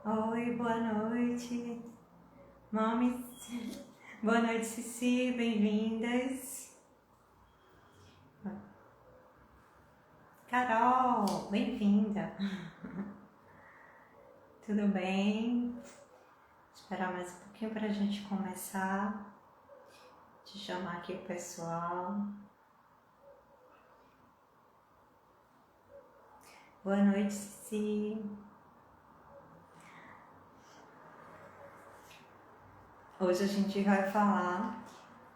Oi, boa noite, mames. Boa noite, Cici, bem-vindas. Carol, bem-vinda. Tudo bem? Esperar mais um pouquinho para a gente começar. Te chamar aqui o pessoal. Boa noite, Cici. Hoje a gente vai falar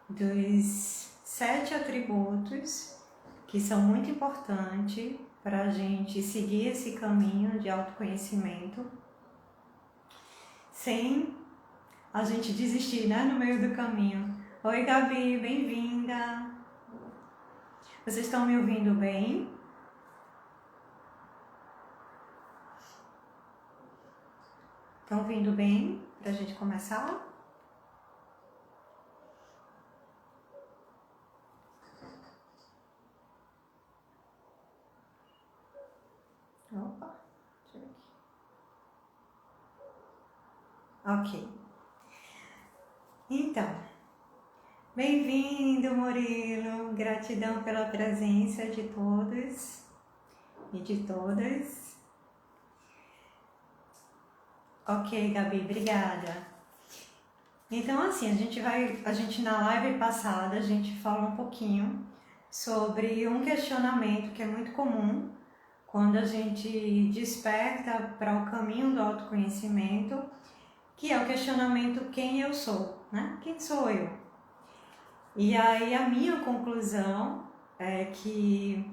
dos 7 atributos que são muito importantes para a gente seguir esse caminho de autoconhecimento sem a gente desistir, né, no meio do caminho. Oi, Gabi, bem-vinda! Vocês estão me ouvindo bem? Estão ouvindo bem para a gente começar? Opa, deixa eu ver aqui. Ok. Então, bem-vindo, Murilo. Gratidão pela presença de todos e de todas. Ok, Gabi, obrigada. Então, assim, a gente na live passada, a gente falou um pouquinho sobre um questionamento que é muito comum quando a gente desperta para o caminho do autoconhecimento, que é o questionamento quem eu sou, né? Quem sou eu? E aí a minha conclusão é que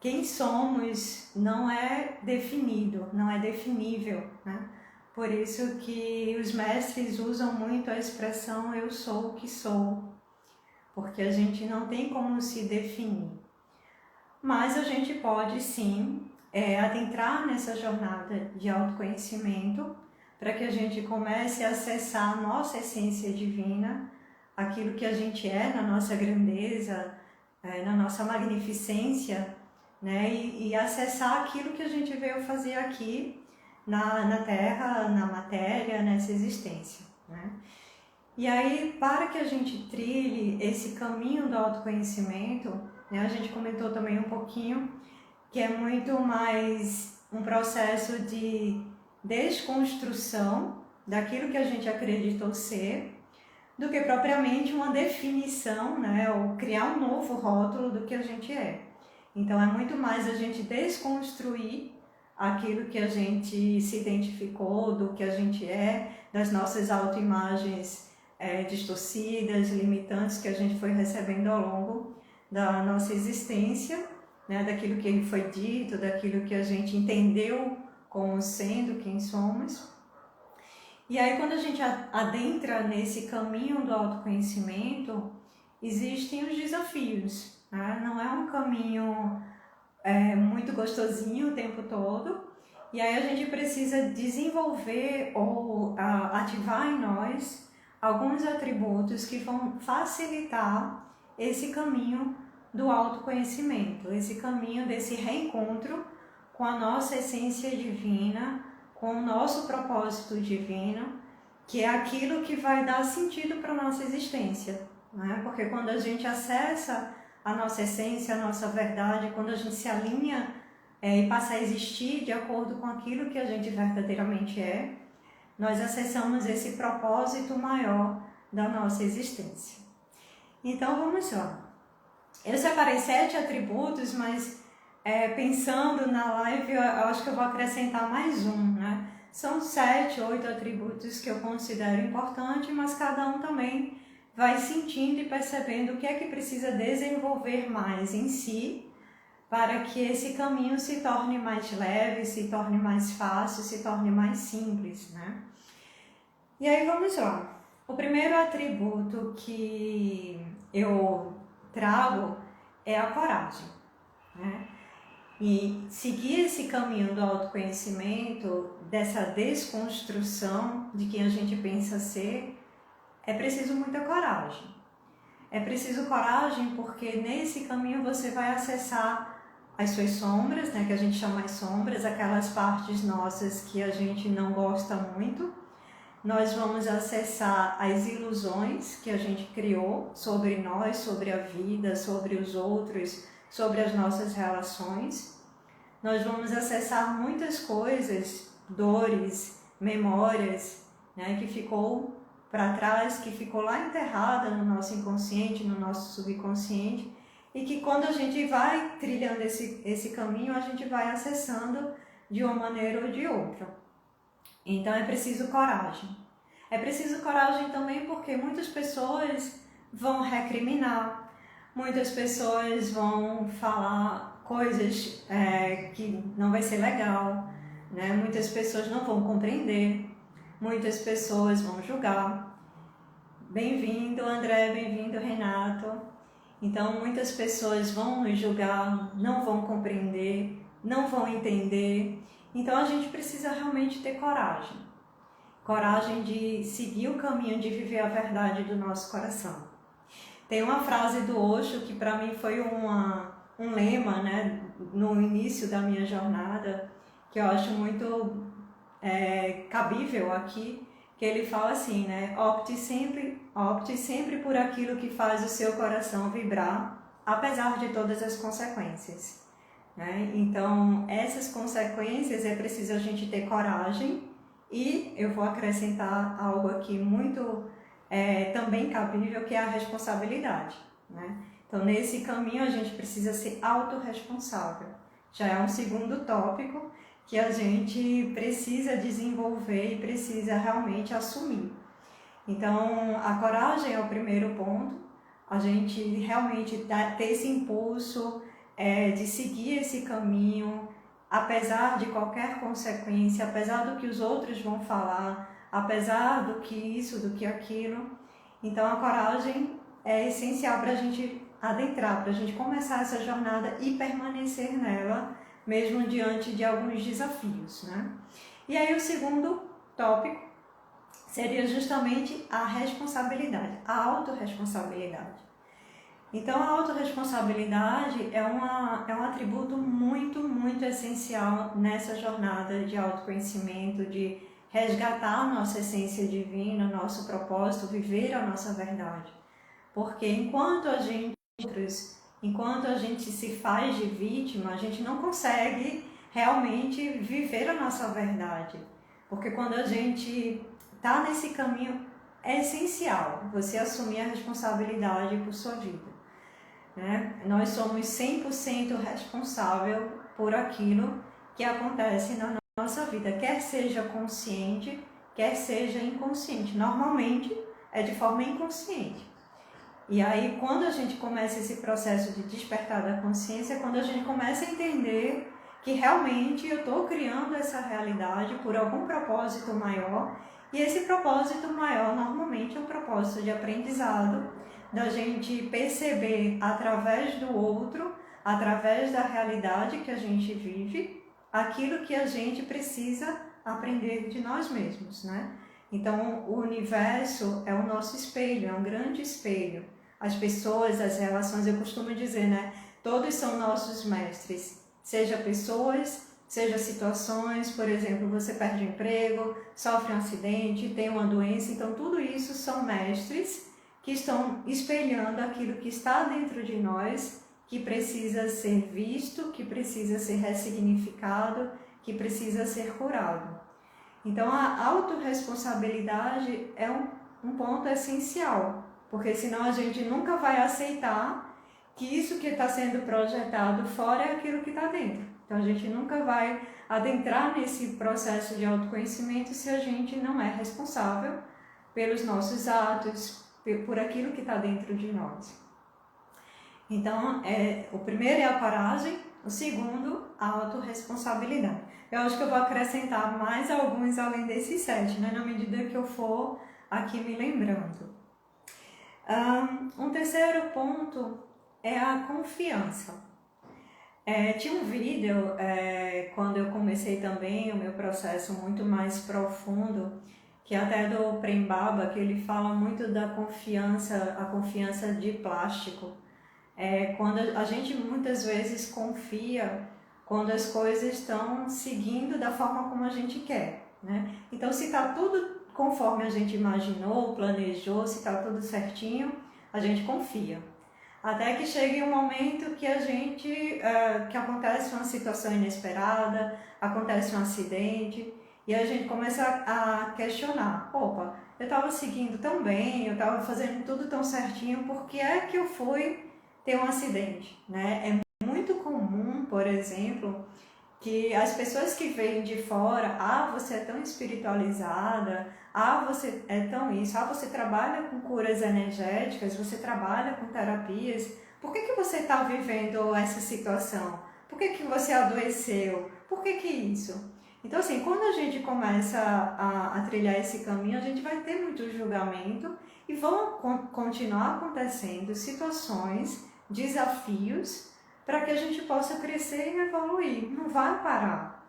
quem somos não é definido, não é definível, né? Por isso que os mestres usam muito a expressão eu sou o que sou, porque a gente não tem como se definir. Mas a gente pode sim adentrar nessa jornada de autoconhecimento para que a gente comece a acessar a nossa essência divina, aquilo que a gente é na nossa grandeza, na nossa magnificência, né? E acessar aquilo que a gente veio fazer aqui na Terra, na matéria, nessa existência, né? E aí, para que a gente trilhe esse caminho do autoconhecimento, né, a gente comentou também um pouquinho que é muito mais um processo de desconstrução daquilo que a gente acreditou ser, do que propriamente uma definição, né, ou criar um novo rótulo do que a gente é. Então é muito mais a gente desconstruir aquilo que a gente se identificou, do que a gente é, das nossas autoimagens distorcidas, limitantes que a gente foi recebendo ao longo da nossa existência, né, daquilo que foi dito, daquilo que a gente entendeu como sendo quem somos. E aí quando a gente adentra nesse caminho do autoconhecimento, existem os desafios, né? Não é um caminho muito gostosinho o tempo todo, e aí a gente precisa desenvolver ou ativar em nós alguns atributos que vão facilitar esse caminho do autoconhecimento, esse caminho desse reencontro com a nossa essência divina, com o nosso propósito divino, que é aquilo que vai dar sentido para a nossa existência, né? Porque quando a gente acessa a nossa essência, a nossa verdade, quando a gente se alinha e passa a existir de acordo com aquilo que a gente verdadeiramente é, nós acessamos esse propósito maior da nossa existência. Então vamos lá. Eu separei 7 atributos, mas pensando na live, eu acho que eu vou acrescentar mais um, né? São 7, 8 atributos que eu considero importantes, mas cada um também vai sentindo e percebendo o que é que precisa desenvolver mais em si para que esse caminho se torne mais leve, se torne mais fácil, se torne mais simples, né? E aí vamos lá. O primeiro atributo que eu trago é a coragem, né? E seguir esse caminho do autoconhecimento, dessa desconstrução de quem a gente pensa ser, é preciso muita coragem. É preciso coragem porque nesse caminho você vai acessar as suas sombras, né, que a gente chama de sombras, aquelas partes nossas que a gente não gosta muito. Nós vamos acessar as ilusões que a gente criou sobre nós, sobre a vida, sobre os outros, sobre as nossas relações. Nós vamos acessar muitas coisas, dores, memórias, né, que ficou para trás, que ficou lá enterrada no nosso inconsciente, no nosso subconsciente, e que quando a gente vai trilhando esse caminho, a gente vai acessando de uma maneira ou de outra. Então é preciso coragem. É preciso coragem também porque muitas pessoas vão recriminar, muitas pessoas vão falar coisas que não vai ser legal, né? Muitas pessoas não vão compreender, muitas pessoas vão julgar. Bem-vindo, André, bem-vindo, Renato. Então, muitas pessoas vão nos julgar, não vão compreender, não vão entender. Então, a gente precisa realmente ter coragem. Coragem de seguir o caminho, de viver a verdade do nosso coração. Tem uma frase do Osho que para mim foi um lema, né, no início da minha jornada, que eu acho muito cabível aqui, que ele fala assim, né, opte sempre por aquilo que faz o seu coração vibrar, apesar de todas as consequências. Né? Então, essas consequências é preciso a gente ter coragem. E eu vou acrescentar algo aqui muito também cabível, que é a responsabilidade. Né? Então, nesse caminho, a gente precisa ser autorresponsável. Já é um segundo tópico que a gente precisa desenvolver e precisa realmente assumir. Então, a coragem é o primeiro ponto, a gente realmente ter esse impulso de seguir esse caminho, apesar de qualquer consequência, apesar do que os outros vão falar, apesar do que isso, do que aquilo. Então a coragem é essencial para a gente adentrar, para a gente começar essa jornada e permanecer nela, mesmo diante de alguns desafios, né? E aí o segundo tópico seria justamente a responsabilidade, a autorresponsabilidade. Então, a autorresponsabilidade é um atributo muito, muito essencial nessa jornada de autoconhecimento, de resgatar a nossa essência divina, nosso propósito, viver a nossa verdade. Porque enquanto a gente se faz de vítima, a gente não consegue realmente viver a nossa verdade. Porque quando a gente está nesse caminho, é essencial você assumir a responsabilidade por sua vida. Né? Nós somos 100% responsável por aquilo que acontece na nossa vida, quer seja consciente, quer seja inconsciente. Normalmente é de forma inconsciente. E aí, quando a gente começa esse processo de despertar da consciência, é quando a gente começa a entender que realmente eu estou criando essa realidade por algum propósito maior, e esse propósito maior normalmente é um propósito de aprendizado, da gente perceber através do outro, através da realidade que a gente vive, aquilo que a gente precisa aprender de nós mesmos, né? Então, o universo é o nosso espelho, é um grande espelho. As pessoas, as relações, eu costumo dizer, né? Todos são nossos mestres, seja pessoas, seja situações, por exemplo, você perde o emprego, sofre um acidente, tem uma doença, então tudo isso são mestres que estão espelhando aquilo que está dentro de nós, que precisa ser visto, que precisa ser ressignificado, que precisa ser curado. Então, a autorresponsabilidade é um ponto essencial, porque senão a gente nunca vai aceitar que isso que está sendo projetado fora é aquilo que está dentro. Então, a gente nunca vai adentrar nesse processo de autoconhecimento se a gente não é responsável pelos nossos atos, por aquilo que está dentro de nós. Então, o primeiro é a coragem, o segundo, a autorresponsabilidade. Eu acho que eu vou acrescentar mais alguns além desses 7, né, na medida que eu for aqui me lembrando. Um terceiro ponto é a confiança. Tinha um vídeo, quando eu comecei também o meu processo muito mais profundo, que até do Prem Baba, que ele fala muito da confiança, a confiança de plástico, Quando a gente muitas vezes confia quando as coisas estão seguindo da forma como a gente quer, né? Então, se está tudo conforme a gente imaginou, planejou, se está tudo certinho, a gente confia. Até que chegue um momento que que acontece uma situação inesperada, acontece um acidente, e a gente começa a questionar, opa, eu estava seguindo tão bem, eu estava fazendo tudo tão certinho, por que é que eu fui ter um acidente, né? É muito comum, por exemplo, que as pessoas que vêm de fora, você é tão espiritualizada, você é tão isso, você trabalha com curas energéticas, você trabalha com terapias, por que você está vivendo essa situação? Por que você adoeceu? Por que isso? Então, assim, quando a gente começa a trilhar esse caminho, a gente vai ter muito julgamento e vão continuar acontecendo situações, desafios, para que a gente possa crescer e evoluir. Não vai parar.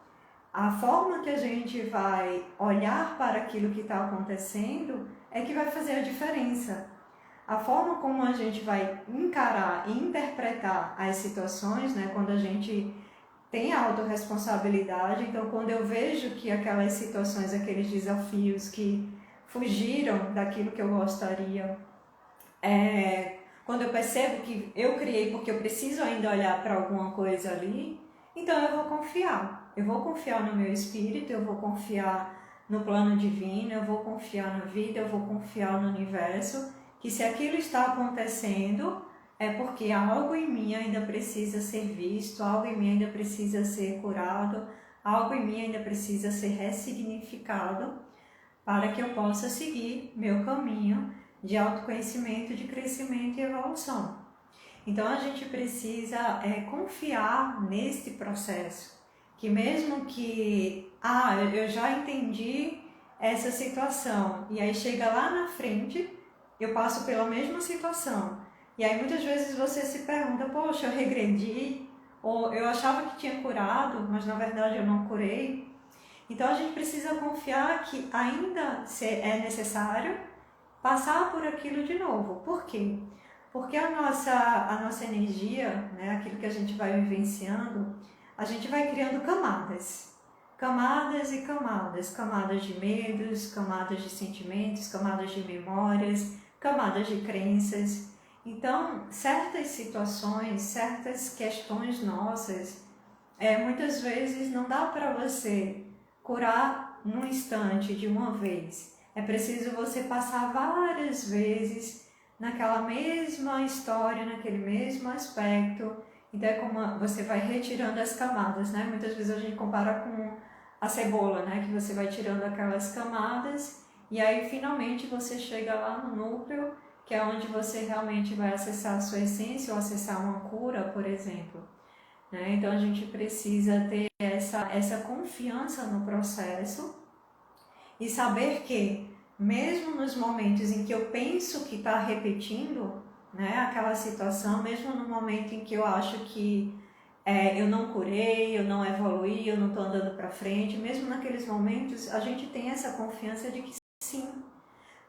A forma que a gente vai olhar para aquilo que está acontecendo é que vai fazer a diferença. A forma como a gente vai encarar e interpretar as situações, né, quando a gente tem a autorresponsabilidade, então quando eu vejo que aquelas situações, aqueles desafios que fugiram daquilo que eu gostaria, quando eu percebo que eu criei porque eu preciso ainda olhar para alguma coisa ali, então eu vou confiar. Eu vou confiar no meu espírito, eu vou confiar no plano divino, eu vou confiar na vida, eu vou confiar no universo, que se aquilo está acontecendo, é porque algo em mim ainda precisa ser visto, algo em mim ainda precisa ser curado, algo em mim ainda precisa ser ressignificado, para que eu possa seguir meu caminho de autoconhecimento, de crescimento e evolução. Então a gente precisa confiar nesse processo, que mesmo que eu já entendi essa situação e aí chega lá na frente, eu passo pela mesma situação. E aí muitas vezes você se pergunta, poxa, eu regredi, ou eu achava que tinha curado, mas na verdade eu não curei. Então a gente precisa confiar que ainda é necessário passar por aquilo de novo. Por quê? Porque a nossa energia, né, aquilo que a gente vai vivenciando, a gente vai criando camadas. Camadas e camadas. Camadas de medos, camadas de sentimentos, camadas de memórias, camadas de crenças. Então, certas situações, certas questões nossas, muitas vezes não dá para você curar num instante, de uma vez. É preciso você passar várias vezes naquela mesma história, naquele mesmo aspecto. Então é como você vai retirando as camadas, né? Muitas vezes a gente compara com a cebola, né? Que você vai tirando aquelas camadas e aí finalmente você chega lá no núcleo, que é onde você realmente vai acessar a sua essência ou acessar uma cura, por exemplo. Né? Então a gente precisa ter essa confiança no processo e saber que, mesmo nos momentos em que eu penso que está repetindo, né, aquela situação, mesmo no momento em que eu acho que eu não curei, eu não evoluí, eu não estou andando para frente, mesmo naqueles momentos, a gente tem essa confiança de que sim,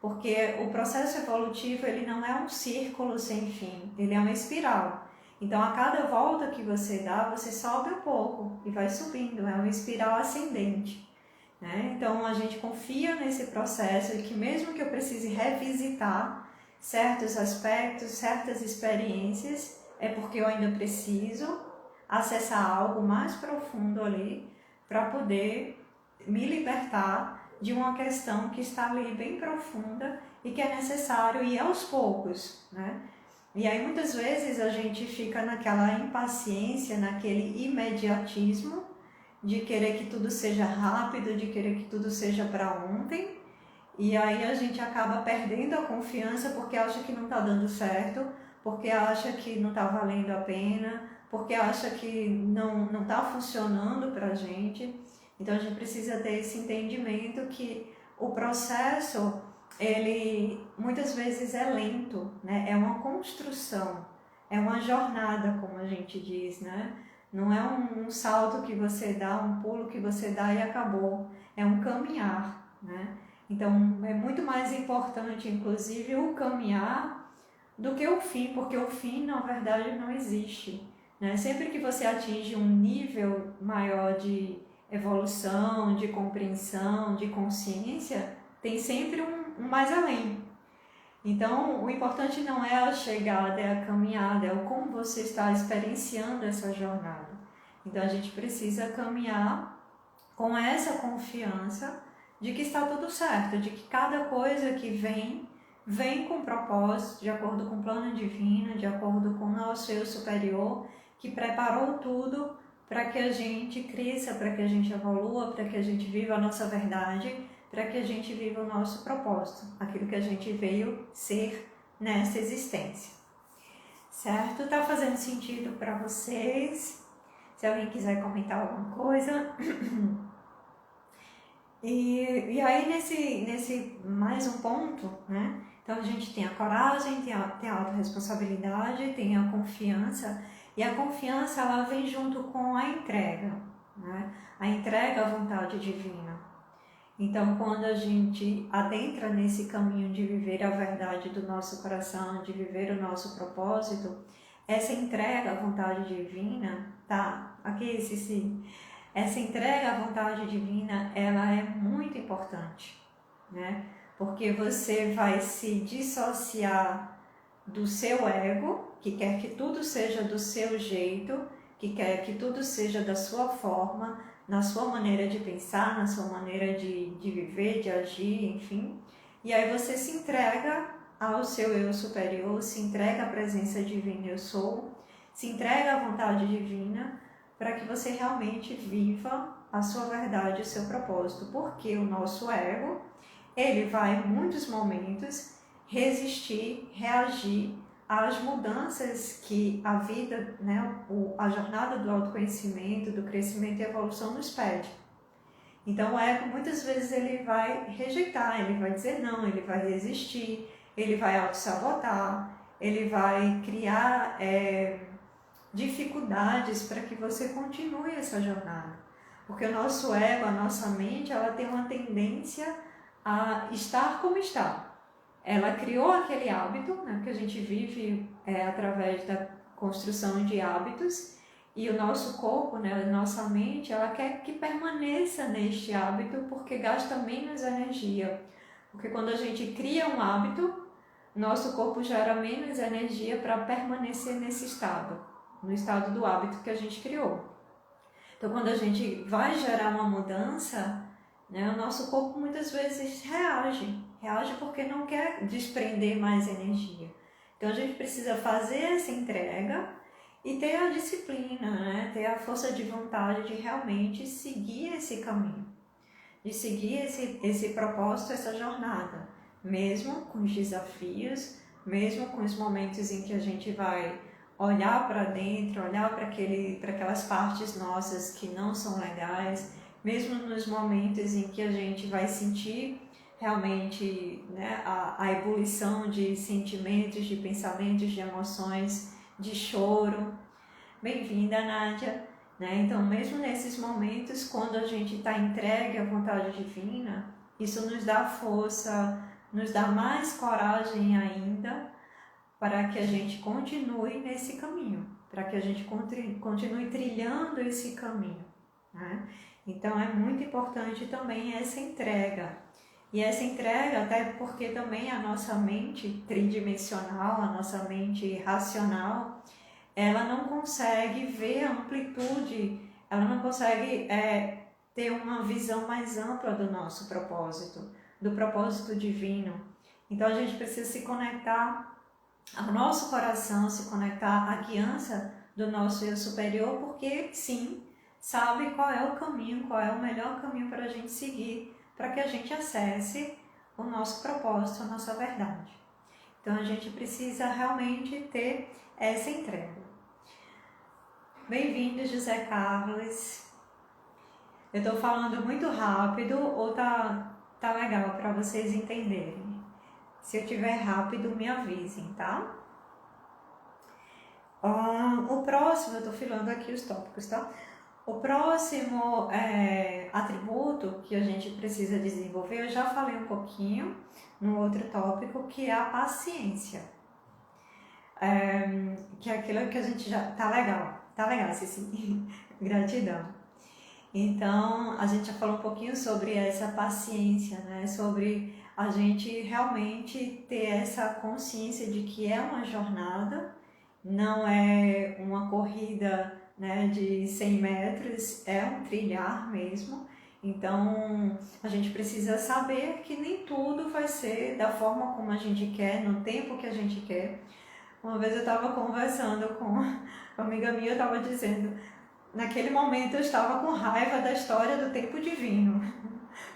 porque o processo evolutivo ele não é um círculo sem fim, ele é uma espiral. Então, a cada volta que você dá, você sobe um pouco e vai subindo, é uma espiral ascendente. Né? Então, a gente confia nesse processo e que mesmo que eu precise revisitar certos aspectos, certas experiências, é porque eu ainda preciso acessar algo mais profundo ali para poder me libertar de uma questão que está ali bem profunda e que é necessário ir aos poucos, né? E aí muitas vezes a gente fica naquela impaciência, naquele imediatismo de querer que tudo seja rápido, de querer que tudo seja para ontem. E aí a gente acaba perdendo a confiança porque acha que não está dando certo, porque acha que não está valendo a pena, porque acha que não está funcionando para a gente. Então a gente precisa ter esse entendimento que o processo, ele muitas vezes é lento, né? É uma construção, é uma jornada, como a gente diz, né? Não é um salto que você dá, um pulo que você dá e acabou. É um caminhar, né? Então é muito mais importante, inclusive, o caminhar do que o fim, porque o fim, na verdade, não existe, né? Sempre que você atinge um nível maior de evolução, de compreensão, de consciência, tem sempre um mais além. Então, o importante não é a chegada, é a caminhada, é o como você está experienciando essa jornada. Então, a gente precisa caminhar com essa confiança de que está tudo certo, de que cada coisa que vem com propósito, de acordo com o plano divino, de acordo com o nosso eu superior, que preparou tudo para que a gente cresça, para que a gente evolua, para que a gente viva a nossa verdade, para que a gente viva o nosso propósito, aquilo que a gente veio ser nessa existência. Certo? Tá fazendo sentido para vocês? Se alguém quiser comentar alguma coisa. E aí nesse mais um ponto, né? Então a gente tem a coragem, tem a autorresponsabilidade, tem a confiança, e a confiança ela vem junto com a entrega, né? A entrega à vontade divina. Então, quando a gente adentra nesse caminho de viver a verdade do nosso coração, de viver o nosso propósito, essa entrega à vontade divina, tá? Aqui, sim. Essa entrega à vontade divina, ela é muito importante, né? Porque você vai se dissociar do seu ego, que quer que tudo seja do seu jeito, que quer que tudo seja da sua forma, na sua maneira de pensar, na sua maneira de viver, de agir, enfim. E aí você se entrega ao seu eu superior, se entrega à presença divina eu sou, se entrega à vontade divina, para que você realmente viva a sua verdade, o seu propósito. Porque o nosso ego, ele vai em muitos momentos resistir, reagir às mudanças que a vida, né, a jornada do autoconhecimento, do crescimento e evolução nos pede. Então o ego muitas vezes ele vai rejeitar, ele vai dizer não, ele vai resistir, ele vai auto-sabotar, ele vai criar dificuldades para que você continue essa jornada. Porque o nosso ego, a nossa mente, ela tem uma tendência a estar como está. Ela criou aquele hábito, né, que a gente vive através da construção de hábitos, e o nosso corpo, né, a nossa mente, ela quer que permaneça neste hábito porque gasta menos energia. Porque quando a gente cria um hábito, nosso corpo gera menos energia para permanecer nesse estado, no estado do hábito que a gente criou. Então, quando a gente vai gerar uma mudança, né, o nosso corpo muitas vezes reage porque não quer desprender mais energia. Então, a gente precisa fazer essa entrega e ter a disciplina, né, ter a força de vontade de realmente seguir esse caminho, de seguir esse propósito, essa jornada, mesmo com os desafios, mesmo com os momentos em que a gente vai olhar para dentro, olhar para aquelas partes nossas que não são legais, mesmo nos momentos em que a gente vai sentir realmente, né, a ebulição de sentimentos, de pensamentos, de emoções, de choro. Bem-vinda, Nádia. Né? Então, mesmo nesses momentos, quando a gente está entregue à vontade divina, isso nos dá força, nos dá mais coragem ainda para que a gente continue nesse caminho, para que a gente continue trilhando esse caminho, né? Então é muito importante também essa entrega. E essa entrega, até porque também a nossa mente tridimensional, a nossa mente racional, ela não consegue ver a amplitude, ela não consegue ter uma visão mais ampla do nosso propósito, do propósito divino. Então a gente precisa se conectar ao nosso coração, se conectar à guiança do nosso eu superior, porque sim, sabe qual é o caminho, qual é o melhor caminho para a gente seguir, para que a gente acesse o nosso propósito, a nossa verdade. Então a gente precisa realmente ter essa entrega. Bem-vindo, José Carlos. Eu estou falando muito rápido ou tá legal para vocês entenderem? Se eu tiver rápido, me avisem, tá? O próximo, eu estou filando aqui os tópicos, tá? O próximo atributo que a gente precisa desenvolver, eu já falei um pouquinho no outro tópico, que é a paciência. que é aquilo que a gente já... Tá legal, Ceci. Gratidão. Então, a gente já falou um pouquinho sobre essa paciência, né? Sobre a gente realmente ter essa consciência de que é uma jornada, não é uma corrida, né, de 100 metros, é um trilhar mesmo. Então, a gente precisa saber que nem tudo vai ser da forma como a gente quer, no tempo que a gente quer. Uma vez eu estava conversando com uma amiga minha, eu estava dizendo, naquele momento eu estava com raiva da história do tempo divino.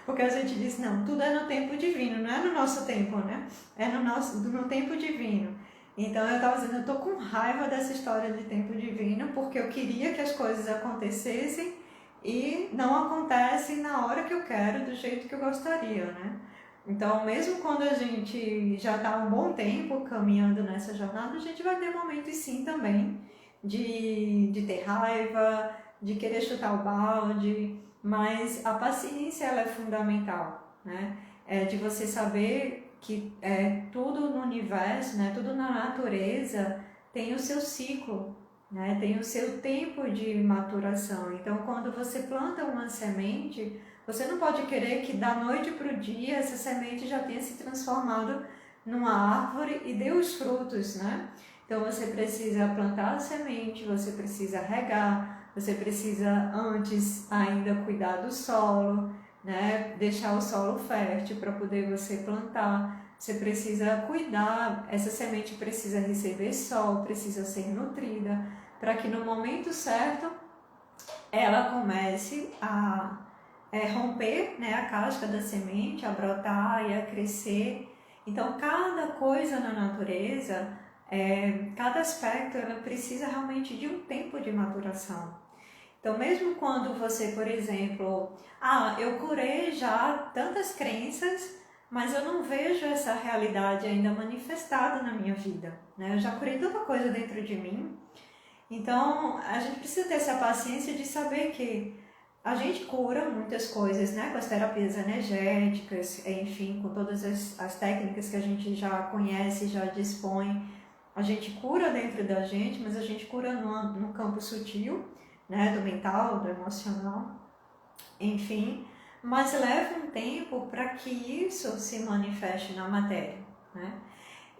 Porque a gente diz, não, tudo é no tempo divino, não é no nosso tempo, né? É no tempo divino. Então eu estava dizendo, eu estou com raiva dessa história de tempo divino, porque eu queria que as coisas acontecessem e não acontecem na hora que eu quero, do jeito que eu gostaria, né? Então, mesmo quando a gente já está um bom tempo caminhando nessa jornada, a gente vai ter momentos sim também de ter raiva, de querer chutar o balde, mas a paciência ela é fundamental, né? É de você saber que tudo no universo, né? Tudo na natureza tem o seu ciclo, né? Tem o seu tempo de maturação. Então, quando você planta uma semente, você não pode querer que da noite para o dia essa semente já tenha se transformado numa árvore e dê os frutos, né? Então você precisa plantar a semente, você precisa regar, você precisa antes ainda cuidar do solo, né? Deixar o solo fértil para poder você plantar. Você precisa cuidar, essa semente precisa receber sol, precisa ser nutrida, para que no momento certo ela comece a romper, né, a casca da semente, a brotar e a crescer. Então, cada coisa na natureza, cada aspecto, ela precisa realmente de um tempo de maturação. Então, mesmo quando você, por exemplo, eu curei já tantas crenças, mas eu não vejo essa realidade ainda manifestada na minha vida, né? Eu já curei tanta coisa dentro de mim. Então, a gente precisa ter essa paciência de saber que a gente cura muitas coisas, né? Com as terapias energéticas, enfim, com todas as técnicas que a gente já conhece, já dispõe. A gente cura dentro da gente, mas a gente cura no campo sutil, né? Do mental, do emocional, enfim. Mas leva um tempo para que isso se manifeste na matéria, né?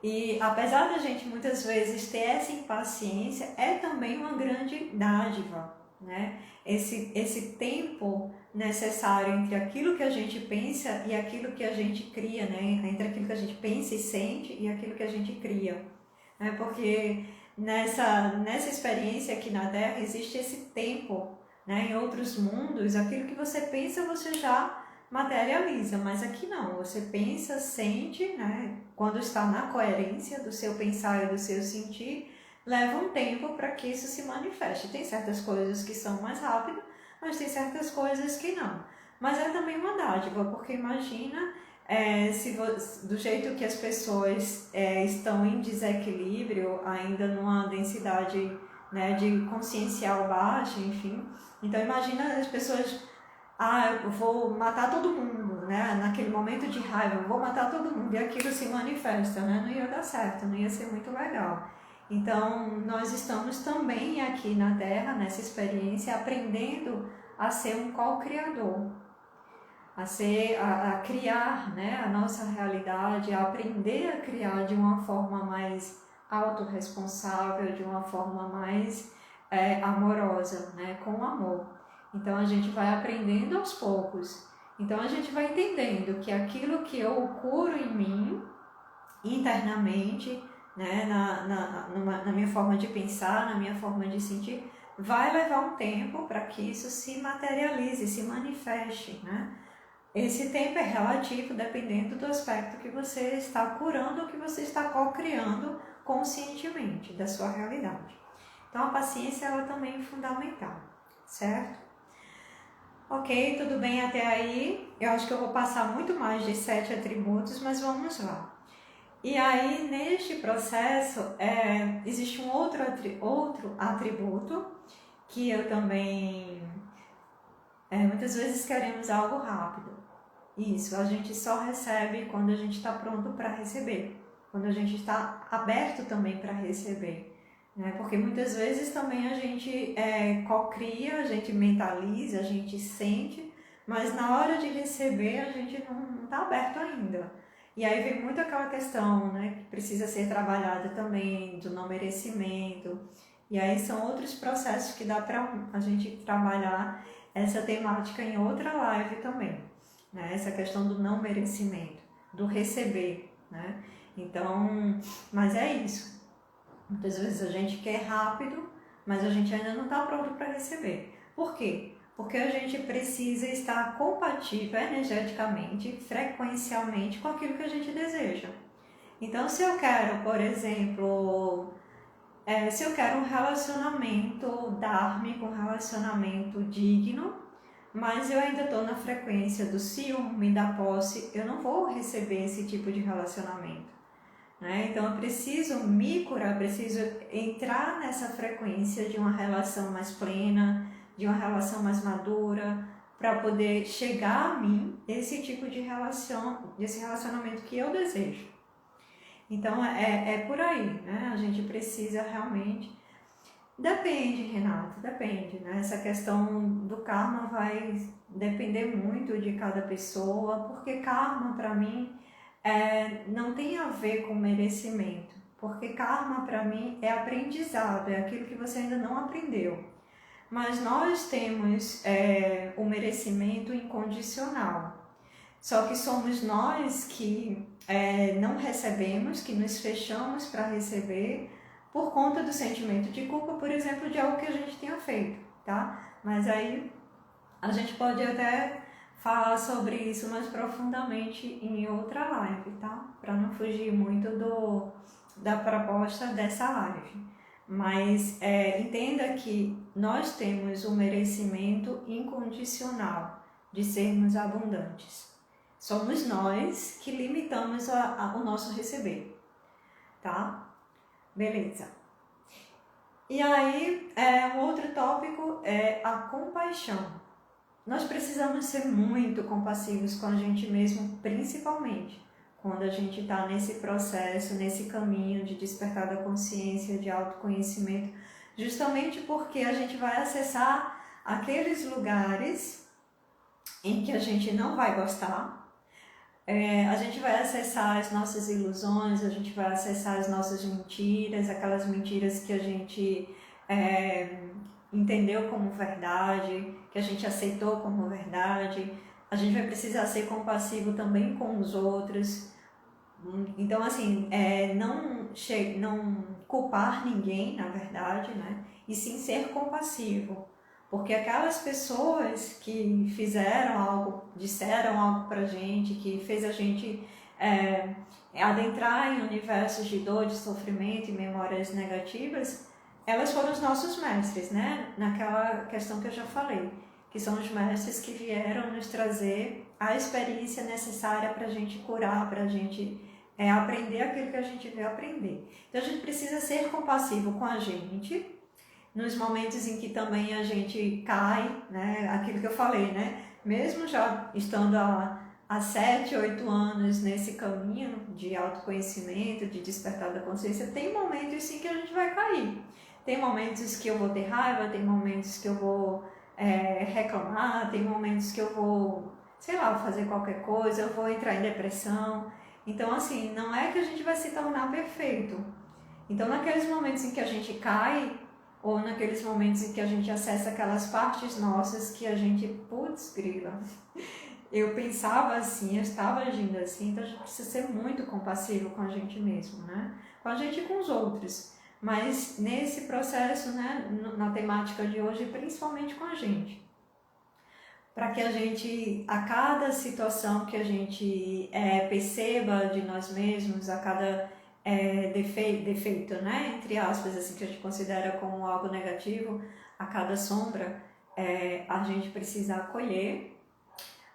E apesar da gente muitas vezes ter essa impaciência, é também uma grande dádiva, né? Esse tempo necessário entre aquilo que a gente pensa e aquilo que a gente cria, né? Entre aquilo que a gente pensa e sente e aquilo que a gente cria, né? Porque nessa experiência aqui na Terra existe esse tempo, né? Em outros mundos, aquilo que você pensa você já materializa, mas aqui não, você pensa, sente, né? Quando está na coerência do seu pensar e do seu sentir, leva um tempo para que isso se manifeste. Tem certas coisas que são mais rápidas, mas tem certas coisas que não. Mas é também uma dádiva, porque imagina do jeito que as pessoas estão em desequilíbrio, ainda numa densidade, né, de consciencial baixa, enfim. Então imagina as pessoas, eu vou matar todo mundo, né? Naquele momento de raiva, eu vou matar todo mundo, e aquilo se manifesta, né? Não ia dar certo, não ia ser muito legal. Então, nós estamos também aqui na Terra, nessa experiência, aprendendo a ser um co-criador, a criar, né, a nossa realidade, a aprender a criar de uma forma mais autorresponsável, de uma forma mais amorosa, né, com amor. Então a gente vai aprendendo aos poucos. Então a gente vai entendendo que aquilo que eu curo em mim, internamente, né, na minha forma de pensar, na minha forma de sentir, vai levar um tempo para que isso se materialize, se manifeste, né? Esse tempo é relativo dependendo do aspecto que você está curando ou que você está co-criando conscientemente da sua realidade. Então a paciência ela também é fundamental, certo? Ok, tudo bem até aí? Eu acho que eu vou passar muito mais de 7 atributos, mas vamos lá. E aí, neste processo, existe um outro atributo que eu também... muitas vezes queremos algo rápido. Isso, a gente só recebe quando a gente está pronto para receber. quando a gente está aberto também para receber, né? Porque muitas vezes também a gente cocria, a gente mentaliza, a gente sente, mas na hora de receber a gente não está aberto ainda. E aí vem muito aquela questão, né, que precisa ser trabalhada também, do não merecimento. E aí são outros processos que dá para a gente trabalhar essa temática em outra live também, né? Essa questão do não merecimento, do receber, né? Então, mas é isso. Muitas vezes a gente quer rápido, mas a gente ainda não está pronto para receber. Por quê? Porque a gente precisa estar compatível energeticamente, frequencialmente com aquilo que a gente deseja. Então, se eu quero, por exemplo, se eu quero um relacionamento dármico, um relacionamento digno, mas eu ainda estou na frequência do ciúme, da posse, eu não vou receber esse tipo de relacionamento, né? Então eu preciso me curar, preciso entrar nessa frequência de uma relação mais plena, de uma relação mais madura, para poder chegar a mim esse tipo de relação, desse relacionamento que eu desejo. Então é por aí, né? A gente precisa realmente. Depende, Renato, depende, né? Essa questão do karma vai depender muito de cada pessoa, porque karma para mim não tem a ver com merecimento, porque karma para mim é aprendizado, é aquilo que você ainda não aprendeu. Mas nós temos o merecimento incondicional, só que somos nós que não recebemos, que nos fechamos para receber, por conta do sentimento de culpa, por exemplo, de algo que a gente tenha feito, tá? Mas aí a gente pode até falar sobre isso mais profundamente em outra live, tá? Para não fugir muito da proposta dessa live. Mas entenda que nós temos o merecimento incondicional de sermos abundantes. Somos nós que limitamos o nosso receber, tá? Beleza. E aí, um outro tópico é a compaixão. Nós precisamos ser muito compassivos com a gente mesmo, principalmente quando a gente está nesse processo, nesse caminho de despertar da consciência, de autoconhecimento, justamente porque a gente vai acessar aqueles lugares em que a gente não vai gostar. A gente vai acessar as nossas ilusões, a gente vai acessar as nossas mentiras, aquelas mentiras que a gente entendeu como verdade, que a gente aceitou como verdade. A gente vai precisar ser compassivo também com os outros. Então, assim, não culpar ninguém, na verdade, né? E sim ser compassivo. Porque aquelas pessoas que fizeram algo, disseram algo pra gente, que fez a gente adentrar em universos de dor, de sofrimento e memórias negativas, elas foram os nossos mestres, né? Naquela questão que eu já falei, que são os mestres que vieram nos trazer a experiência necessária para a gente curar, para a gente aprender aquilo que a gente veio aprender. Então a gente precisa ser compassivo com a gente, nos momentos em que também a gente cai, né? Aquilo que eu falei, né? Mesmo já estando há 7, 8 anos nesse caminho de autoconhecimento, de despertar da consciência, tem momentos sim que a gente vai cair. Tem momentos que eu vou ter raiva, tem momentos que eu vou reclamar, tem momentos que eu vou, sei lá, fazer qualquer coisa, eu vou entrar em depressão. Então, assim, não é que a gente vai se tornar perfeito. Então, naqueles momentos em que a gente cai, ou naqueles momentos em que a gente acessa aquelas partes nossas que a gente, putz, grila, eu pensava assim, eu estava agindo assim, então a gente precisa ser muito compassivo com a gente mesmo, né? Com a gente e com os outros. Mas nesse processo, né, na temática de hoje, principalmente com a gente. Para que a gente, a cada situação que a gente perceba de nós mesmos, a cada defeito, né, entre aspas, assim, que a gente considera como algo negativo, a cada sombra, a gente precisa acolher,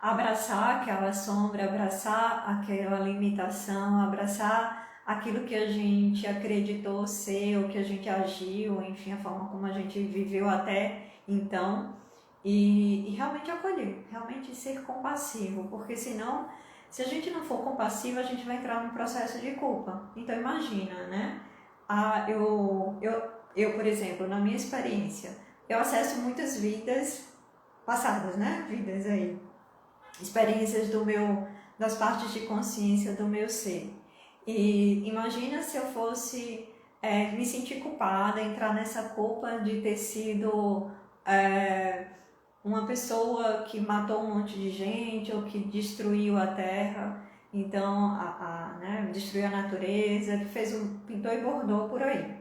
abraçar aquela sombra, abraçar aquela limitação, abraçar aquilo que a gente acreditou ser, o que a gente agiu, enfim, a forma como a gente viveu até então, e realmente acolher, realmente ser compassivo, porque senão Se a gente não for compassivo, a gente vai entrar num processo de culpa. Então imagina, né? Por exemplo, na minha experiência, eu acesso muitas vidas passadas, né? Vidas aí, experiências das partes de consciência do meu ser. E imagina se eu fosse me sentir culpada, entrar nessa culpa de ter sido uma pessoa que matou um monte de gente ou que destruiu a terra, então né, destruiu a natureza, que pintou e bordou por aí.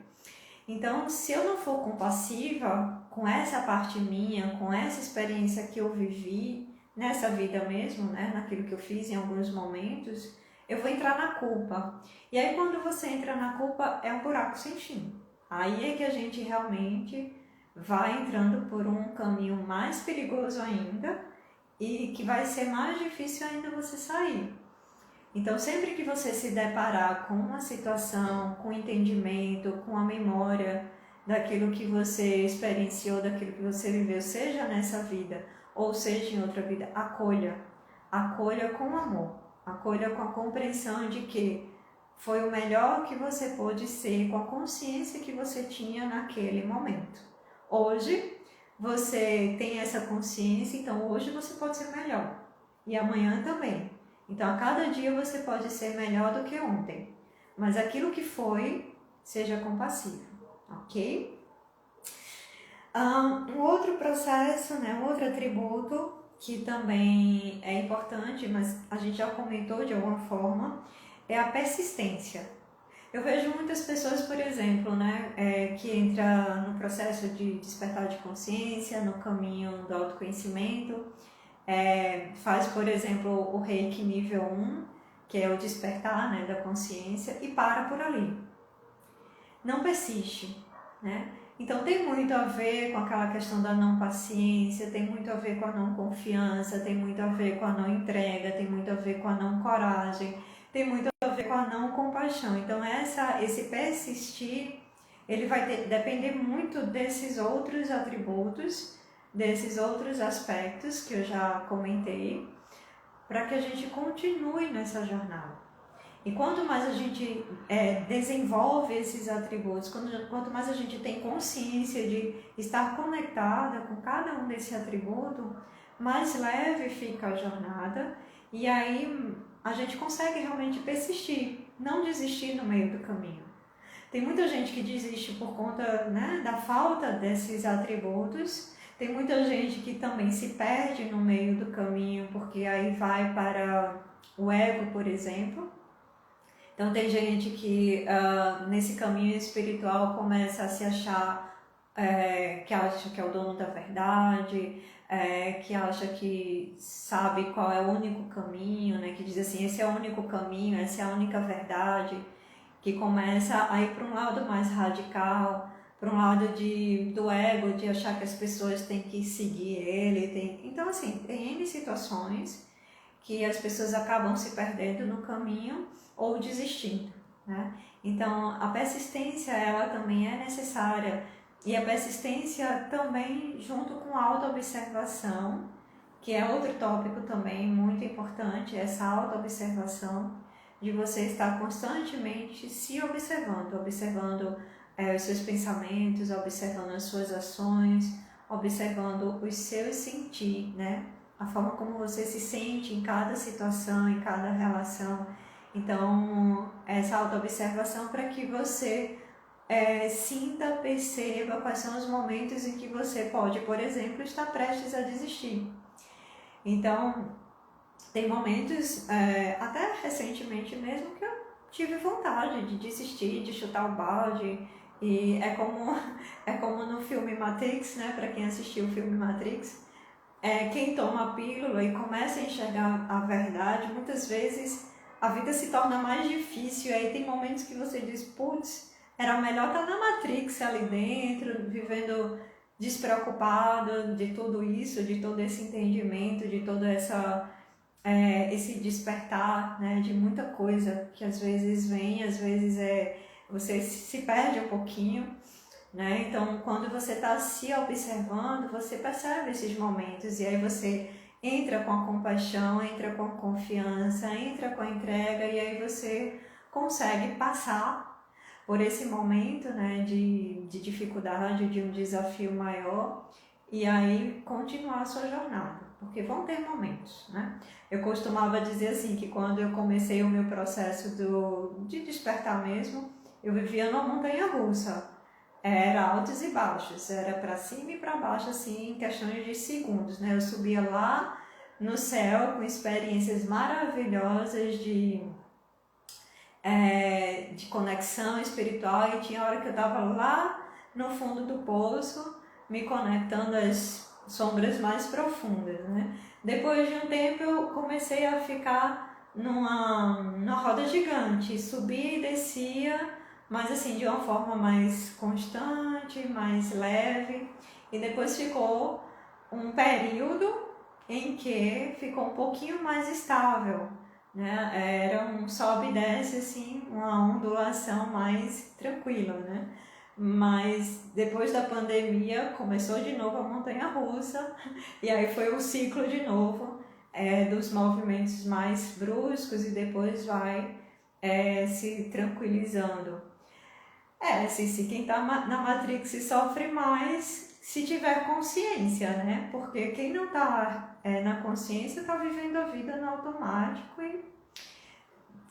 Então, se eu não for compassiva com essa parte minha, com essa experiência que eu vivi nessa vida mesmo, né, naquilo que eu fiz em alguns momentos, eu vou entrar na culpa. E aí, quando você entra na culpa, é um buraco sem fim. Aí é que a gente realmente vai entrando por um caminho mais perigoso ainda e que vai ser mais difícil ainda você sair. Então, sempre que você se deparar com uma situação, com entendimento, com a memória daquilo que você experienciou, daquilo que você viveu, seja nessa vida ou seja em outra vida, acolha. Acolha com amor, acolha com a compreensão de que foi o melhor que você pôde ser, com a consciência que você tinha naquele momento. Hoje você tem essa consciência, então hoje você pode ser melhor e amanhã também. Então a cada dia você pode ser melhor do que ontem, mas aquilo que foi, seja compassivo, ok? Um outro processo, né, um outro atributo que também é importante, mas a gente já comentou de alguma forma, é a persistência. Eu vejo muitas pessoas, por exemplo, né, que entra no processo de despertar de consciência, no caminho do autoconhecimento, faz, por exemplo, o Reiki nível 1, que é o despertar, né, da consciência, e para por ali. Não persiste, né? Então tem muito a ver com aquela questão da não paciência, tem muito a ver com a não confiança, tem muito a ver com a não entrega, tem muito a ver com a não coragem, tem muito a ver com a não compaixão. Então esse persistir, ele vai depender muito desses outros atributos, desses outros aspectos que eu já comentei, para que a gente continue nessa jornada. E quanto mais a gente desenvolve esses atributos, quanto mais a gente tem consciência de estar conectada com cada um desse atributo, mais leve fica a jornada e aí a gente consegue realmente persistir, não desistir no meio do caminho. Tem muita gente que desiste por conta, né, da falta desses atributos, tem muita gente que também se perde no meio do caminho, porque aí vai para o ego, por exemplo. Então tem gente que nesse caminho espiritual começa a se achar, que acha que é o dono da verdade, que acha que sabe qual é o único caminho, né? Que diz assim, esse é o único caminho, essa é a única verdade, que começa a ir para um lado mais radical, para um lado do ego, de achar que as pessoas têm que seguir ele. Então assim, tem N situações que as pessoas acabam se perdendo no caminho ou desistindo, né? Então, a persistência, ela também é necessária, e a persistência também junto com a autoobservação, que é outro tópico também muito importante, essa autoobservação, de você estar constantemente se observando os seus pensamentos, observando as suas ações, observando os seus sentir, né? A forma como você se sente em cada situação, em cada relação. Então, essa autoobservação para que você sinta, perceba quais são os momentos em que você pode, por exemplo, estar prestes a desistir. Então, tem momentos, até recentemente mesmo, que eu tive vontade de desistir, de chutar o balde. E é como no filme Matrix, né? Para quem assistiu o filme Matrix, quem toma a pílula e começa a enxergar a verdade, muitas vezes a vida se torna mais difícil. E aí tem momentos que você diz, putz, era melhor estar na Matrix ali dentro, vivendo despreocupado de tudo isso, de todo esse entendimento, de todo esse despertar, né, de muita coisa que às vezes vem, às vezes você se perde um pouquinho, né? Então, quando você está se observando, você percebe esses momentos e aí você entra com a compaixão, entra com a confiança, entra com a entrega, e aí você consegue passar por esse momento, né, de dificuldade, de um desafio maior, e aí continuar a sua jornada, porque vão ter momentos, né? Eu costumava dizer assim, que quando eu comecei o meu processo de despertar mesmo, eu vivia numa montanha-russa. Era altos e baixos, era para cima e para baixo, assim, em questões de segundos, né? Eu subia lá no céu com experiências maravilhosas de conexão espiritual, e tinha hora que eu estava lá no fundo do poço, me conectando às sombras mais profundas, né? Depois de um tempo eu comecei a ficar numa roda gigante, subia e descia, mas assim, de uma forma mais constante, mais leve, e depois ficou um período em que ficou um pouquinho mais estável, né? Era um sobe e desce, assim, uma ondulação mais tranquila, né? Mas depois da pandemia começou de novo a montanha-russa, e aí foi o ciclo de novo, dos movimentos mais bruscos, e depois vai se tranquilizando. Se quem está na Matrix sofre mais se tiver consciência, né? Porque quem não está na consciência está vivendo a vida no automático, e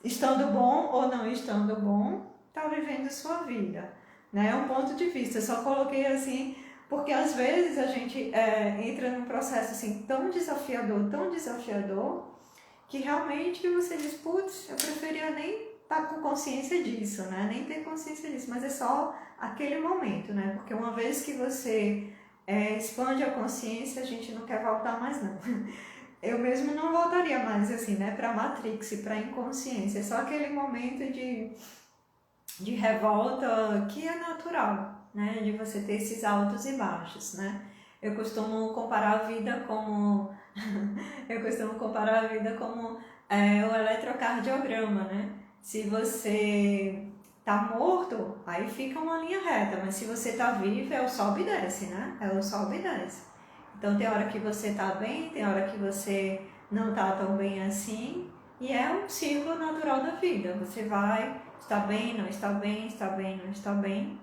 estando bom ou não estando bom, está vivendo sua vida, né? É um ponto de vista, eu só coloquei assim, porque às vezes a gente entra num processo assim tão desafiador, que realmente você diz, putz, eu preferia nem estar com consciência disso, né? Nem ter consciência disso, mas é só aquele momento, né? Porque uma vez que você expande a consciência, a gente não quer voltar mais não. Eu mesmo não voltaria mais assim, né? Para Matrix, para inconsciência. É só aquele momento de revolta que é natural, né? De você ter esses altos e baixos, né? Eu costumo comparar a vida como o eletrocardiograma, né? Se você tá morto, aí fica uma linha reta, mas se você tá vivo, é o sobe e desce, né? É o sobe e desce. Então tem hora que você tá bem, tem hora que você não tá tão bem assim, e é um ciclo natural da vida. Você vai, está bem, não está bem, está bem, não está bem.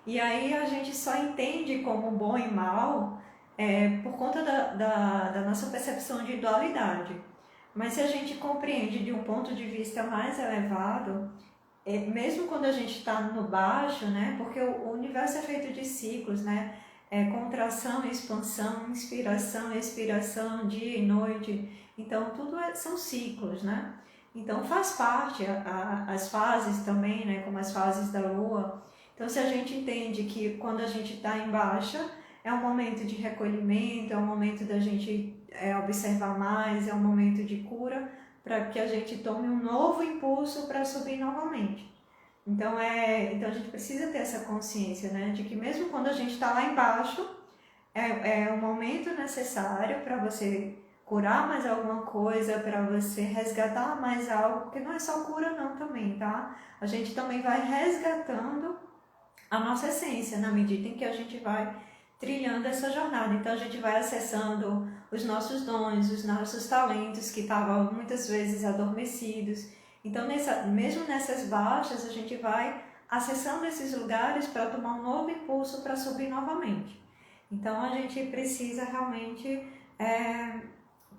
E aí a gente só entende como bom e mal por conta da nossa percepção de dualidade. Mas se a gente compreende de um ponto de vista mais elevado, mesmo quando a gente está no baixo, né? Porque o universo é feito de ciclos, né? Contração, expansão, inspiração, expiração, dia e noite. Então tudo são ciclos, né? Então faz parte as fases também, né? Como as fases da Lua. Então se a gente entende que quando a gente está em baixa, é um momento de recolhimento, é um momento da gente observar mais, é um momento de cura, para que a gente tome um novo impulso para subir novamente. Então a gente precisa ter essa consciência, né, de que mesmo quando a gente está lá embaixo, é um momento necessário para você curar mais alguma coisa, para você resgatar mais algo, porque não é só cura não também, tá? A gente também vai resgatando a nossa essência na medida em que a gente vai trilhando essa jornada. Então a gente vai acessando os nossos dons, os nossos talentos que estavam muitas vezes adormecidos. Então mesmo nessas baixas a gente vai acessando esses lugares para tomar um novo impulso para subir novamente. Então a gente precisa realmente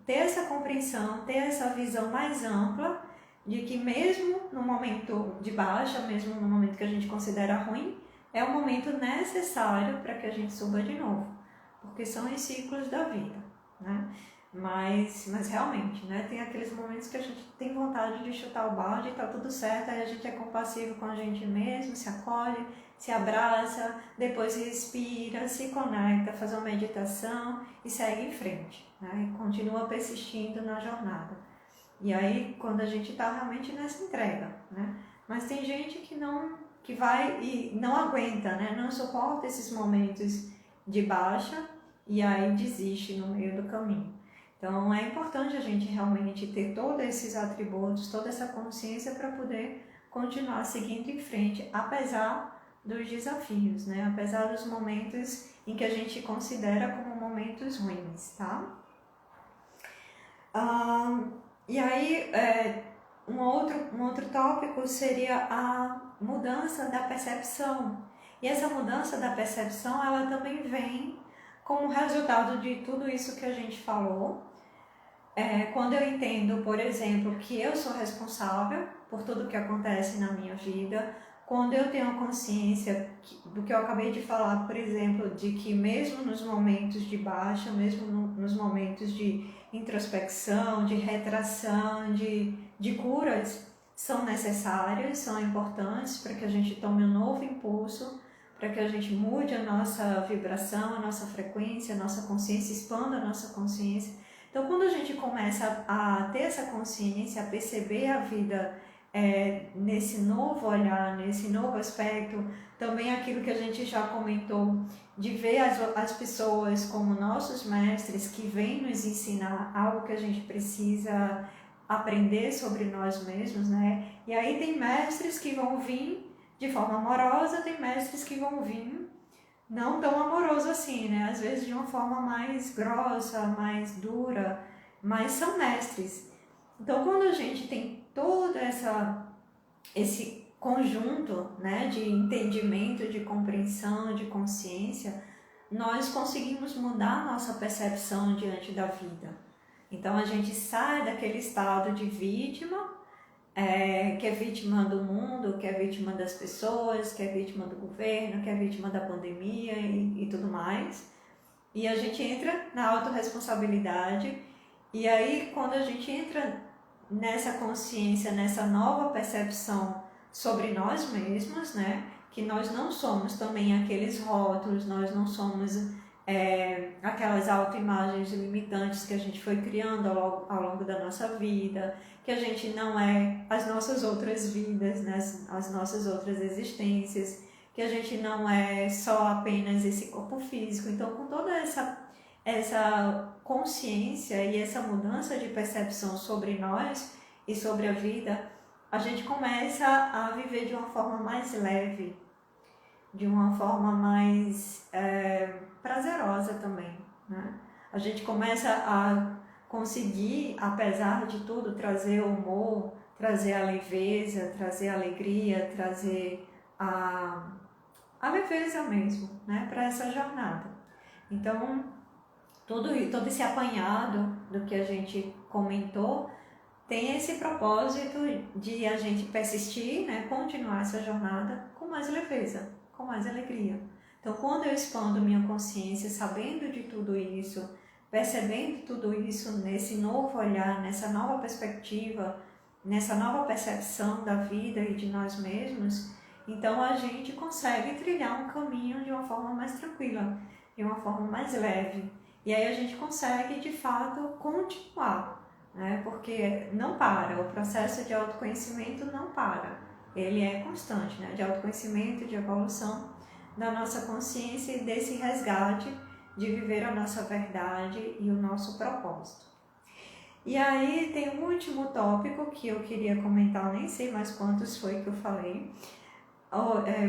ter essa compreensão, ter essa visão mais ampla de que mesmo no momento de baixa, mesmo no momento que a gente considera ruim, é um momento necessário para que a gente suba de novo, porque são os ciclos da vida, né? Mas realmente, né? Tem aqueles momentos que a gente tem vontade de chutar o balde e tá tudo certo, aí a gente é compassivo com a gente mesmo, se acolhe, se abraça, depois respira, se conecta, faz uma meditação e segue em frente, né? E continua persistindo na jornada. E aí, quando a gente tá realmente nessa entrega, né? Mas tem gente que vai e não aguenta, né? Não suporta esses momentos de baixa e aí desiste no meio do caminho. Então é importante a gente realmente ter todos esses atributos, toda essa consciência para poder continuar seguindo em frente, apesar dos desafios, né? Apesar dos momentos em que a gente considera como momentos ruins, tá? E aí, um outro tópico seria a mudança da percepção. E essa mudança da percepção, ela também vem como resultado de tudo isso que a gente falou. Quando eu entendo, por exemplo, que eu sou responsável por tudo que acontece na minha vida, quando eu tenho consciência do que eu acabei de falar, por exemplo, de que mesmo nos momentos de baixa, mesmo nos momentos de introspecção, de retração, de curas, são necessários, são importantes para que a gente tome um novo impulso, para que a gente mude a nossa vibração, a nossa frequência, a nossa consciência, expanda a nossa consciência. Então, quando a gente começa a ter essa consciência, a perceber a vida nesse novo olhar, nesse novo aspecto, também aquilo que a gente já comentou, de ver as pessoas como nossos mestres que vêm nos ensinar algo que a gente precisa aprender sobre nós mesmos, né? E aí tem mestres que vão vir de forma amorosa, tem mestres que vão vir não tão amoroso assim, né? Às vezes de uma forma mais grossa, mais dura, mas são mestres. Então, quando a gente tem todo esse conjunto, né, de entendimento, de compreensão, de consciência, nós conseguimos mudar a nossa percepção diante da vida. Então, a gente sai daquele estado de vítima, que é vítima do mundo, que é vítima das pessoas, que é vítima do governo, que é vítima da pandemia e tudo mais. E a gente entra na autorresponsabilidade. E aí, quando a gente entra nessa consciência, nessa nova percepção sobre nós mesmos, né? Que nós não somos também aqueles rótulos, nós não somos aquelas autoimagens limitantes que a gente foi criando ao longo da nossa vida, que a gente não é as nossas outras vidas, né? As nossas outras existências, que a gente não é só apenas esse corpo físico. Então, com toda essa consciência e essa mudança de percepção sobre nós e sobre a vida, a gente começa a viver de uma forma mais leve, de uma forma mais prazerosa também, né? A gente começa a conseguir, apesar de tudo, trazer o humor, trazer a leveza, trazer a alegria, trazer a leveza mesmo, né, para essa jornada. Então, todo esse apanhado do que a gente comentou tem esse propósito de a gente persistir, né, continuar essa jornada com mais leveza, com mais alegria. Então, quando eu expando minha consciência, sabendo de tudo isso, percebendo tudo isso nesse novo olhar, nessa nova perspectiva, nessa nova percepção da vida e de nós mesmos, então a gente consegue trilhar um caminho de uma forma mais tranquila, de uma forma mais leve. E aí a gente consegue, de fato, continuar, né? Porque não para, o processo de autoconhecimento não para. Ele é constante, né? De autoconhecimento, de evolução da nossa consciência e desse resgate de viver a nossa verdade e o nosso propósito. E aí tem um último tópico que eu queria comentar, nem sei mais quantos foi que eu falei.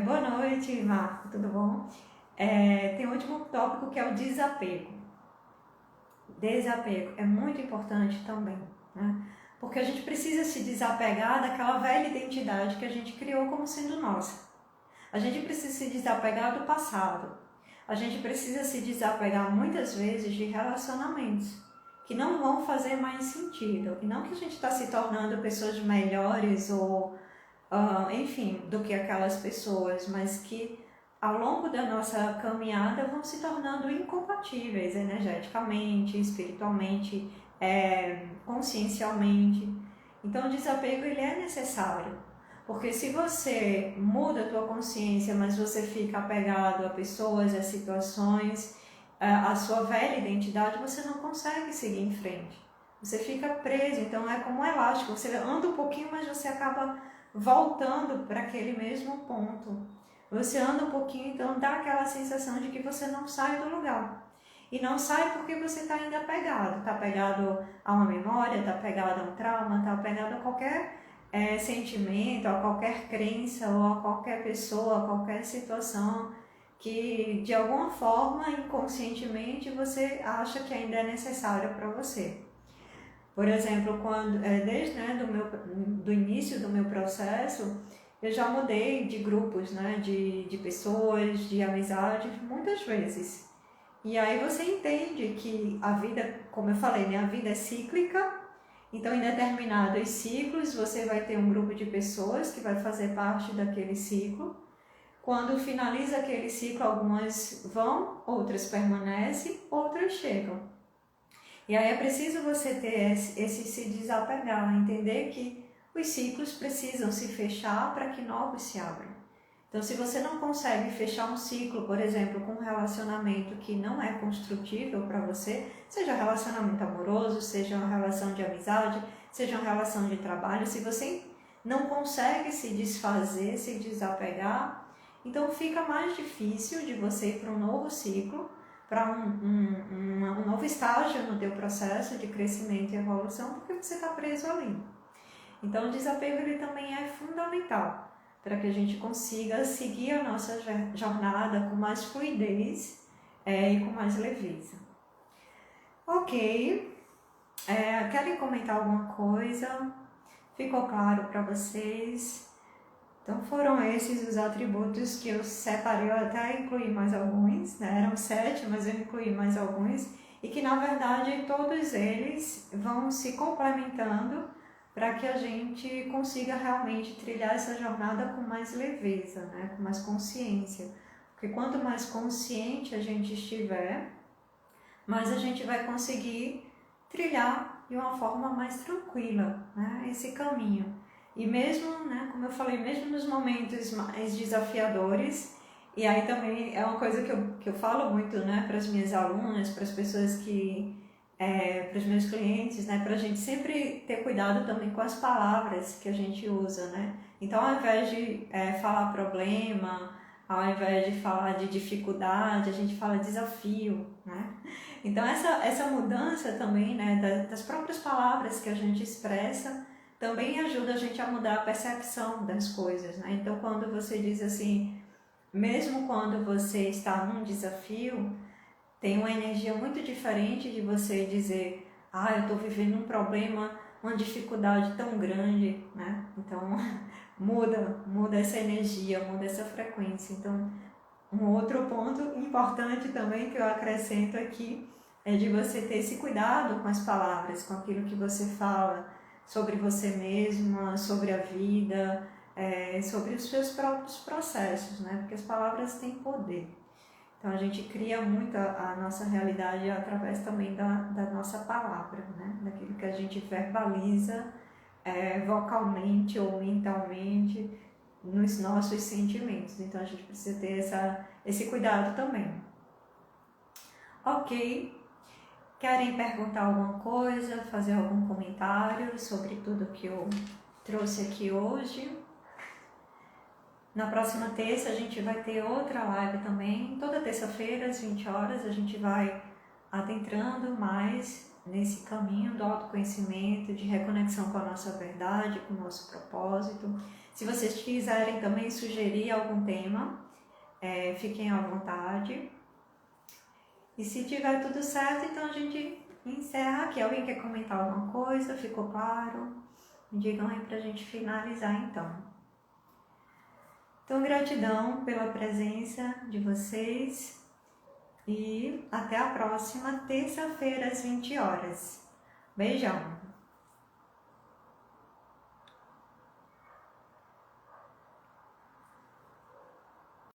Boa noite, Marco, tudo bom? Tem um último tópico que é o desapego. Desapego é muito importante também, né? Porque a gente precisa se desapegar daquela velha identidade que a gente criou como sendo nossa. A gente precisa se desapegar do passado. A gente precisa se desapegar muitas vezes de relacionamentos que não vão fazer mais sentido. E não que a gente está se tornando pessoas melhores ou, enfim, do que aquelas pessoas, mas que ao longo da nossa caminhada vão se tornando incompatíveis energeticamente, espiritualmente, consciencialmente. Então o desapego ele é necessário, porque se você muda a tua consciência, mas você fica apegado a pessoas, a situações, a sua velha identidade, você não consegue seguir em frente. Você fica preso, então é como um elástico, você anda um pouquinho, mas você acaba voltando para aquele mesmo ponto. Você anda um pouquinho, então dá aquela sensação de que você não sai do lugar. E não sai porque você está ainda apegado. Está apegado a uma memória, está apegado a um trauma, está apegado a qualquer sentimento, a qualquer crença, ou a qualquer pessoa, a qualquer situação que de alguma forma, inconscientemente, você acha que ainda é necessária para você. Por exemplo, desde do início do meu processo, eu já mudei de grupos, né, de pessoas, de amizade, muitas vezes. E aí você entende que a vida, como eu falei, né, a vida é cíclica. Então, em determinados ciclos, você vai ter um grupo de pessoas que vai fazer parte daquele ciclo. Quando finaliza aquele ciclo, algumas vão, outras permanecem, outras chegam. E aí é preciso você ter esse se desapegar, entender que os ciclos precisam se fechar para que novos se abram. Então, se você não consegue fechar um ciclo, por exemplo, com um relacionamento que não é construtível para você, seja um relacionamento amoroso, seja uma relação de amizade, seja uma relação de trabalho, se você não consegue se desfazer, se desapegar, então fica mais difícil de você ir para um novo ciclo, para um novo estágio no teu processo de crescimento e evolução, porque você está preso ali. Então, o desapego ele também é fundamental para que a gente consiga seguir a nossa jornada com mais fluidez e com mais leveza. Ok, querem comentar alguma coisa? Ficou claro para vocês? Então foram esses os atributos que eu separei, eu até incluí mais alguns, né? Eram 7, mas eu incluí mais alguns, e que na verdade todos eles vão se complementando para que a gente consiga realmente trilhar essa jornada com mais leveza, né? Com mais consciência. Porque quanto mais consciente a gente estiver, mais a gente vai conseguir trilhar de uma forma mais tranquila, né? Esse caminho. E mesmo, né, como eu falei, mesmo nos momentos mais desafiadores, e aí também é uma coisa que eu falo muito, né, para as minhas alunas, para as pessoas para os meus clientes, né, para a gente sempre ter cuidado também com as palavras que a gente usa, né. Então, ao invés de falar problema, ao invés de falar de dificuldade, a gente fala desafio, né. Então, essa mudança também, né, das próprias palavras que a gente expressa, também ajuda a gente a mudar a percepção das coisas, né? Então, quando você diz assim, mesmo quando você está num desafio, tem uma energia muito diferente de você dizer, eu estou vivendo um problema, uma dificuldade tão grande, né? Então, muda essa energia, muda essa frequência. Então, um outro ponto importante também que eu acrescento aqui é de você ter esse cuidado com as palavras, com aquilo que você fala, sobre você mesma, sobre a vida, sobre os seus próprios processos, né? Porque as palavras têm poder. Então a gente cria muito a nossa realidade através também da nossa palavra, né? Daquilo que a gente verbaliza vocalmente ou mentalmente nos nossos sentimentos. Então a gente precisa ter esse cuidado também. Ok. Querem perguntar alguma coisa, fazer algum comentário sobre tudo que eu trouxe aqui hoje? Na próxima terça a gente vai ter outra live também. Toda terça-feira, às 20 horas, a gente vai adentrando mais nesse caminho do autoconhecimento, de reconexão com a nossa verdade, com o nosso propósito. Se vocês quiserem também sugerir algum tema, fiquem à vontade. E se tiver tudo certo, então a gente encerra aqui. Alguém quer comentar alguma coisa? Ficou claro? Me digam aí pra gente finalizar então. Então, gratidão pela presença de vocês e até a próxima terça-feira às 20 horas. Beijão!